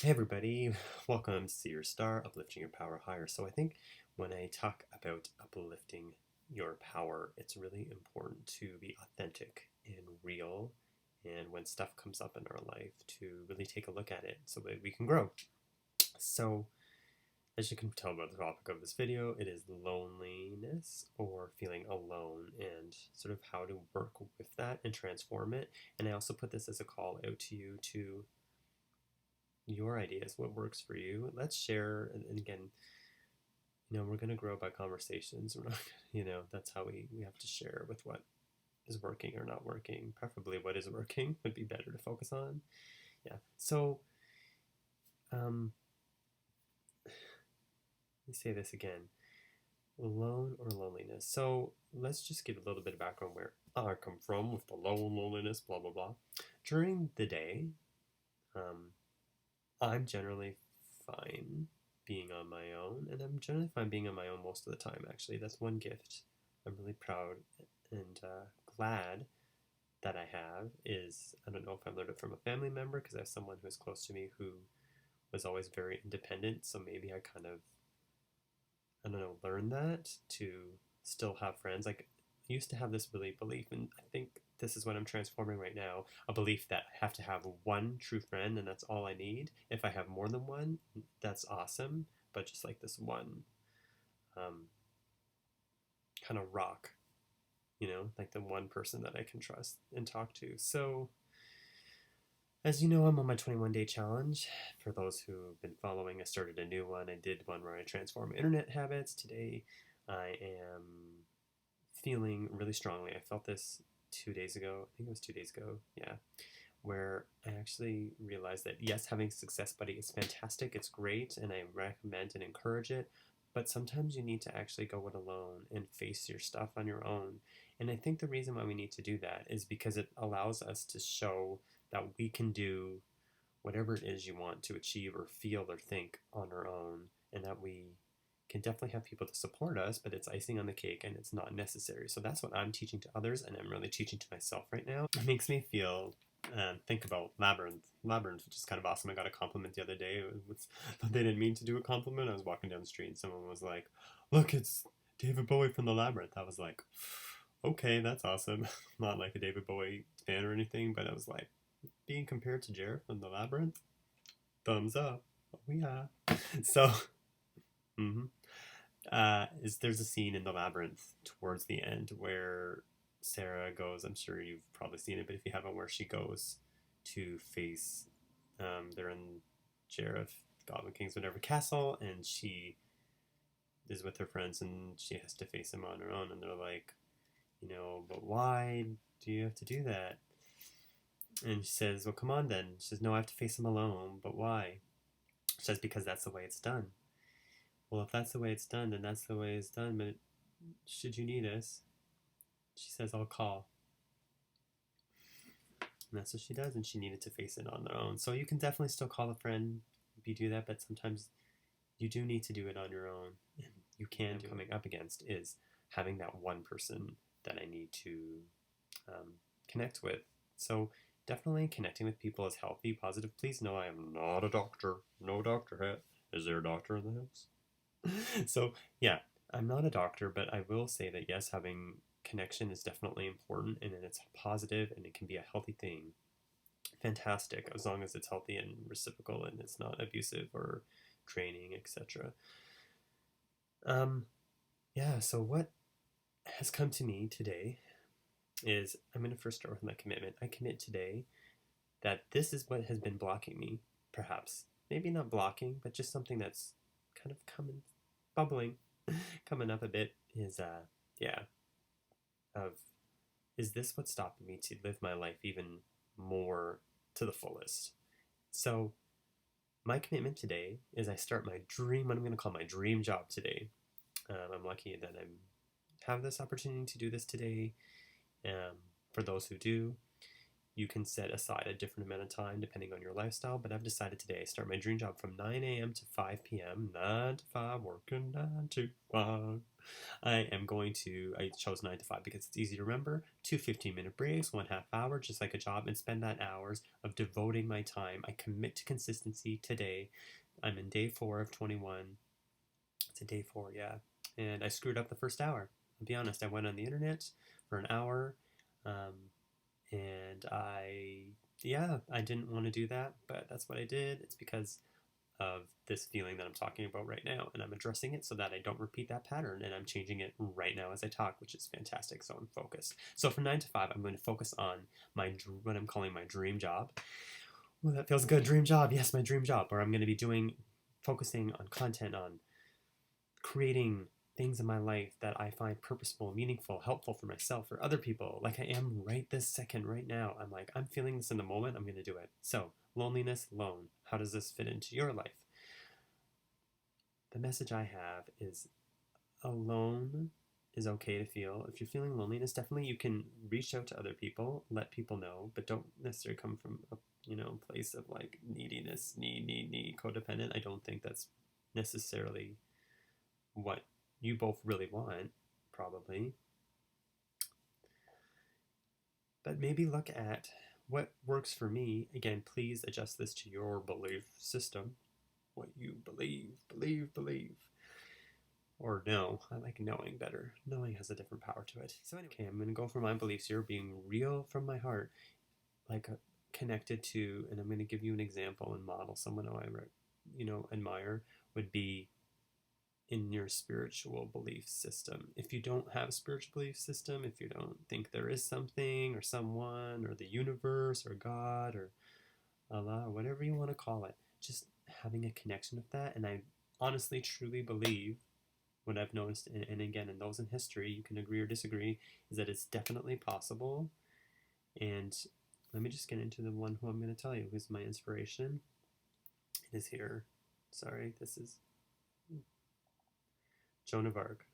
Hey everybody, welcome to See Your Star, Uplifting Your Power Higher. So I think when I talk about uplifting your power, it's really important to be authentic and real, and when stuff comes up in our life, to really take a look at it so that we can grow. So as you can tell by the topic of this video, it is loneliness or feeling alone and sort of how to work with that and transform it. And I also put this as a call out to you to your ideas, what works for you. Let's share, and again, we're going to grow by conversations. We're not, that's how we have to share with what is working or not working. Preferably what is working would be better to focus on. Yeah. So, let me say this again. Alone or loneliness. So let's just give a little bit of background where I come from with the loneliness, blah, blah, blah. During the day, I'm generally fine being on my own, and I'm generally fine being on my own most of the time, actually. That's one gift I'm really proud and glad that I have is, I don't know if I learned it from a family member, because I have someone who's close to me who was always very independent, so maybe I kind of, I don't know, learned that to still have friends. Like, I used to have this really belief, and I think this is what I'm transforming right now, a belief that I have to have one true friend and that's all I need. If I have more than one, that's awesome, but just like this one kind of rock, like the one person that I can trust and talk to. So, as you know, I'm on my 21-day challenge. For those who have been following, I started a new one. I did one where I transform internet habits. Today, I am feeling really strongly. I felt this 2 days ago. I think it was 2 days ago. Yeah. Where I actually realized that, yes, having a success buddy is fantastic. It's great. And I recommend and encourage it. But sometimes you need to actually go it alone and face your stuff on your own. And I think the reason why we need to do that is because it allows us to show that we can do whatever it is you want to achieve or feel or think on our own, and that we can definitely have people to support us, but it's icing on the cake and it's not necessary. So that's what I'm teaching to others, and I'm really teaching to myself right now. It makes me feel think about Labyrinth, which is kind of awesome. I got a compliment the other day. They didn't mean to do a compliment. I was walking down the street and someone was like, "Look, it's David Bowie from the Labyrinth." I was like, okay, that's awesome. I'm not like a David Bowie fan or anything, but I was like, being compared to Jared from the Labyrinth, thumbs up. Oh yeah. So, there's a scene in the Labyrinth towards the end where Sarah goes. I'm sure you've probably seen it, but if you haven't, where she goes to face, they're in Jareth, Goblin King's whatever castle, and she is with her friends, and she has to face him on her own, and they're like, but why do you have to do that? And she says, well, come on then. She says, no, I have to face him alone, but why? She says, because that's the way it's done. Well, if that's the way it's done, then that's the way it's done, but should you need us? She says, I'll call. And that's what she does, and she needed to face it on their own. So you can definitely still call a friend if you do that, but sometimes you do need to do it on your own. And you can do coming up against is having that one person that I need to connect with. So definitely connecting with people is healthy, positive. Please know I am not a doctor. No doctor hat. Is there a doctor in the house? So yeah, I'm not a doctor, but I will say that yes, having connection is definitely important, and it's positive, and it can be a healthy thing. Fantastic, as long as it's healthy and reciprocal and it's not abusive or draining, etc. Yeah, so what has come to me today is, I'm going to first start with my commitment. I commit today that this is what has been blocking me, perhaps. Maybe not blocking, but just something that's kind of bubbling, coming up a bit is, is this what's stopping me to live my life even more to the fullest? So my commitment today is I start my dream, what I'm going to call my dream job today. I'm lucky that I have this opportunity to do this today. For those who do, you can set aside a different amount of time depending on your lifestyle, but I've decided today I start my dream job from 9 a.m. to 5 p.m., 9 to 5, working 9 to 5. I chose 9 to 5 because it's easy to remember. 2 15-minute breaks, 1/2 hour, just like a job, and spend that hours of devoting my time. I commit to consistency today. I'm in day 4 of 21. It's a day 4, yeah. And I screwed up the first hour. I'll be honest, I went on the internet for an hour, and I didn't want to do that, but that's what I did. It's because of this feeling that I'm talking about right now, and I'm addressing it so that I don't repeat that pattern, and I'm changing it right now as I talk, which is fantastic. So I'm focused. So from 9 to 5, I'm going to focus on what I'm calling my dream job. Well, that feels good. Dream job. Yes, my dream job. Or I'm going to be focusing on content, on creating things in my life that I find purposeful, meaningful, helpful for myself, for other people, like I am right this second, right now. I'm feeling this in the moment, I'm going to do it. So, loneliness, lone. How does this fit into your life? The message I have is alone is okay to feel. If you're feeling loneliness, definitely you can reach out to other people, let people know, but don't necessarily come from a place of like neediness, need, codependent. I don't think that's necessarily what you both really want, probably. But maybe look at what works for me. Again, please adjust this to your belief system. What you believe. Or no, I like knowing better. Knowing has a different power to it. So anyway, okay, I'm going to go for my beliefs here, being real from my heart, like connected to, and I'm going to give you an example and model someone who I admire would be in your spiritual belief system. If you don't have a spiritual belief system, if you don't think there is something or someone or the universe or God or Allah or whatever you want to call it, just having a connection with that. And I honestly, truly believe what I've noticed, and again, in those in history, you can agree or disagree, is that it's definitely possible. And let me just get into the one who I'm going to tell you, who's my inspiration. It is here. Sorry, this is Joan of Arc.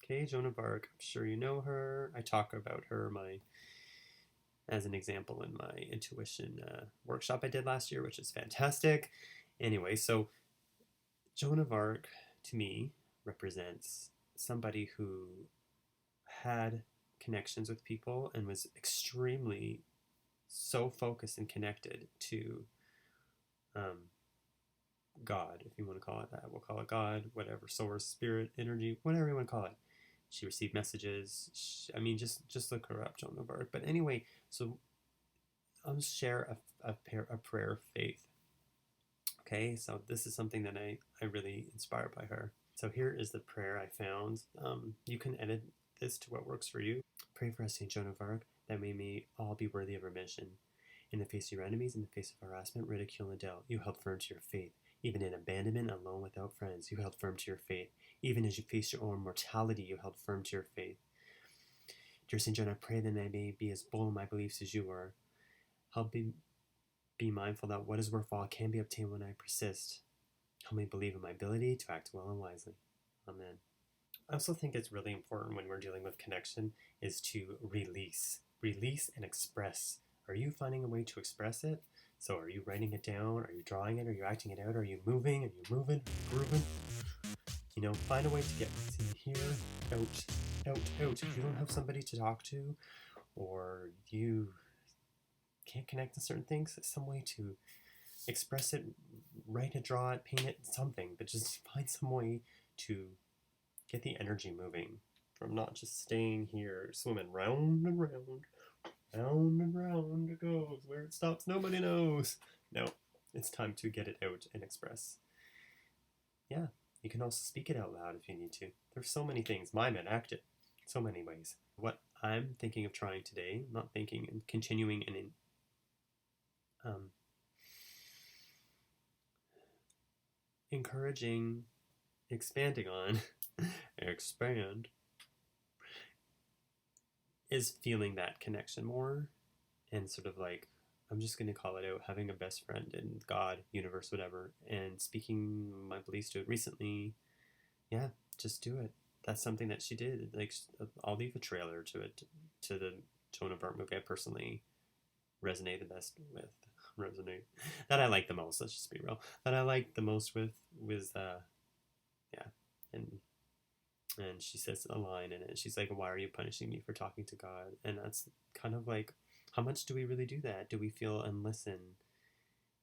Okay, Joan of Arc. I'm sure you know her. I talk about her as an example in my intuition workshop I did last year, which is fantastic. Anyway, so Joan of Arc, to me, represents somebody who had connections with people and was extremely so focused and connected to God, if you want to call it that. We'll call it God, whatever, source, spirit, energy, whatever you want to call it. She received messages. Just look her up, Joan of Arc. But anyway, so I'll just share a prayer of faith. Okay, so this is something that I really inspired by her. So here is the prayer I found. You can edit this to what works for you. Pray for us, Saint Joan of Arc, that we may all be worthy of our mission. In the face of your enemies, in the face of harassment, ridicule, and doubt, you held firm to your faith. Even in abandonment, alone without friends, you held firm to your faith. Even as you faced your own mortality, you held firm to your faith. Dear St. John, I pray that I may be as bold in my beliefs as you are. Help me be mindful that what is worthwhile can be obtained when I persist. Help me believe in my ability to act well and wisely. Amen. I also think it's really important when we're dealing with connection is to release. Release and express. Are you finding a way to express it? So are you writing it down? Are you drawing it? Are you acting it out? Are you moving? Are you moving? Are you grooving? Find a way to get in here, out. If you don't have somebody to talk to, or you can't connect to certain things, some way to express it, write it, draw it, paint it, something, but just find some way to get the energy moving from not just staying here, swimming round and round. Round and round it goes. Where it stops, nobody knows. No, it's time to get it out and express. Yeah, you can also speak it out loud if you need to. There's so many things. Mime and act it. So many ways. What I'm thinking of trying today, not thinking and continuing and encouraging, expanding on, expand, is feeling that connection more and sort of like, I'm just going to call it out, having a best friend in God, universe, whatever, and speaking my beliefs to it recently. Yeah, just do it. That's something that she did. Like, I'll leave a trailer to it, to the Joan of Arc movie I personally resonate the best with. That I like the most, let's just be real. That I like the most with was, yeah. And And she says a line in it. She's like, "Why are you punishing me for talking to God?" And that's kind of like, how much do we really do that? Do we feel and listen?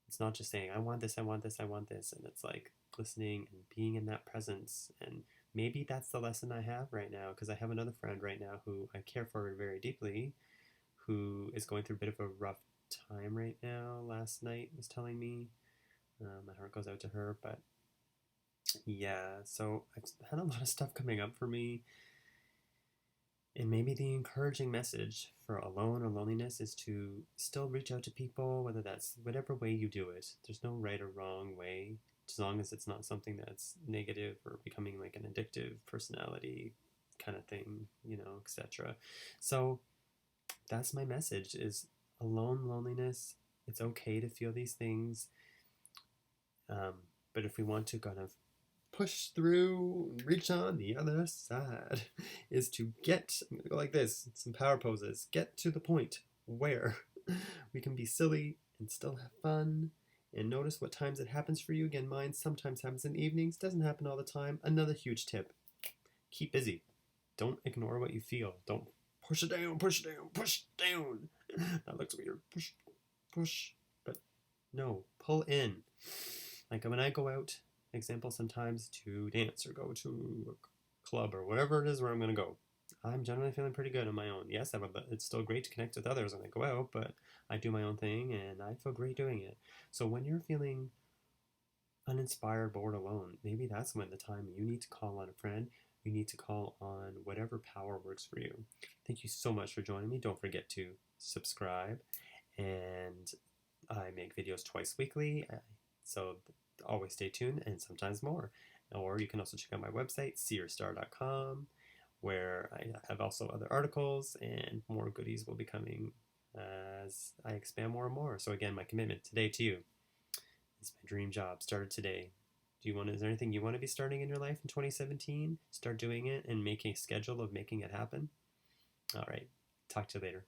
It's not just saying, "I want this, I want this, I want this." And it's like listening and being in that presence. And maybe that's the lesson I have right now, because I have another friend right now who I care for very deeply, who is going through a bit of a rough time right now. Last night was telling me. My heart goes out to her, but yeah, so I've had a lot of stuff coming up for me. And maybe the encouraging message for alone or loneliness is to still reach out to people, whether that's whatever way you do it. There's no right or wrong way, as long as it's not something that's negative or becoming like an addictive personality kind of thing, etc. So that's my message: is alone loneliness. It's okay to feel these things. But if we want to kind of push through and reach on the other side, is to get, I'm gonna go like this, some power poses, get to the point where we can be silly and still have fun, and notice what times it happens for you. Again, mine sometimes happens in the evenings, doesn't happen all the time. Another huge tip: keep busy. Don't ignore what you feel. Don't push it down, push it down, push it down. That looks weird. Push, push. But no, pull in. Like when I go out, example, sometimes to dance or go to a club or whatever it is where I'm going to go, I'm generally feeling pretty good on my own. Yes, it's still great to connect with others when I go out, but I do my own thing and I feel great doing it. So when you're feeling uninspired, bored, alone, maybe that's when the time you need to call on a friend. You need to call on whatever power works for you. Thank you so much for joining me. Don't forget to subscribe. And I make videos twice weekly, so always stay tuned, and sometimes more. Or you can also check out my website, seerstar.com, where I have also other articles, and more goodies will be coming as I expand more and more. So again, my commitment today to you is my dream job started today. Is there anything you want to be starting in your life in 2017? Start doing it and making a schedule of making it happen. All right. Talk to you later.